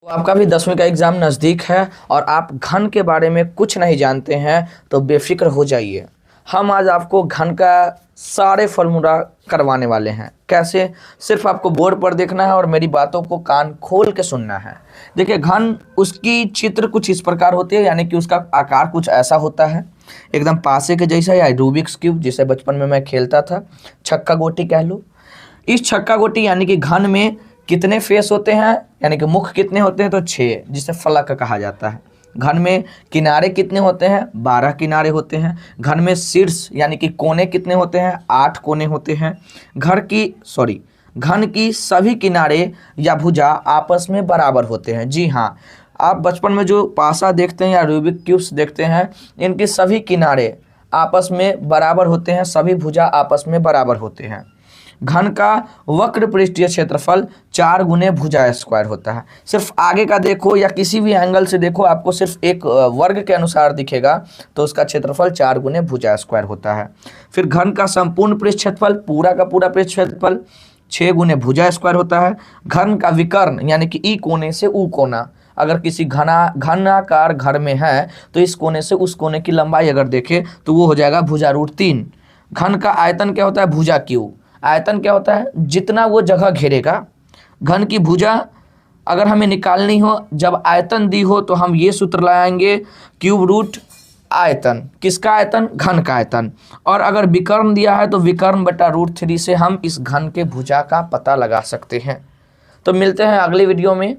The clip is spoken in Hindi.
तो आपका भी 10वीं का एग्ज़ाम नज़दीक है और आप घन के बारे में कुछ नहीं जानते हैं तो बेफिक्र हो जाइए। हम आज आपको घन का सारे फॉर्मूला करवाने वाले हैं। कैसे? सिर्फ आपको बोर्ड पर देखना है और मेरी बातों को कान खोल के सुनना है। देखिए, घन उसकी चित्र कुछ इस प्रकार होती है, यानी कि उसका आकार कुछ ऐसा होता है, एकदम पासे के जैसा, या रूबिक्स क्यूब जिसे बचपन में मैं खेलता था, छक्का गोटी कह लो। इस छक्का गोटी यानी कि घन में कितने फेस होते हैं, यानी कि मुख कितने होते हैं, तो 6, जिसे फलक कहा जाता है। घन में किनारे कितने होते हैं, 12 किनारे होते हैं। घन में शीर्ष यानी कि कोने कितने होते हैं, 8 कोने होते हैं। घन की सभी किनारे या भुजा आपस में बराबर होते हैं। जी हाँ, आप बचपन में जो पासा देखते हैं या रूबिक क्यूब्स देखते हैं, इनके सभी किनारे आपस में बराबर होते हैं, सभी भुजा आपस में बराबर होते हैं। घन का वक्र पृष्ठीय क्षेत्रफल 4 गुने भुजा स्क्वायर होता है। सिर्फ आगे का देखो या किसी भी एंगल से देखो, आपको सिर्फ एक वर्ग के अनुसार दिखेगा, तो उसका क्षेत्रफल 4 गुने भुजा स्क्वायर होता है। फिर घन का संपूर्ण पृष्ठ क्षेत्रफल, पूरा का पूरा पृष्ठ क्षेत्रफल 6 गुने भुजा स्क्वायर होता है। घन का विकर्ण यानी कि ई कोने से ऊ कोना, अगर किसी घनाकार घर में है तो इस कोने से उस कोने की लंबाई अगर देखें तो वो हो जाएगा भुजा √3। घन का आयतन क्या होता है, भुजा क्यू। आयतन क्या होता है, जितना वो जगह घेरेगा। घन की भुजा अगर हमें निकालनी हो, जब आयतन दी हो तो हम ये सूत्र लगाएंगे, क्यूब रूट आयतन। किसका आयतन? घन का आयतन। और अगर विकर्ण दिया है तो विकर्ण बटा √3 से हम इस घन के भुजा का पता लगा सकते हैं। तो मिलते हैं अगली वीडियो में।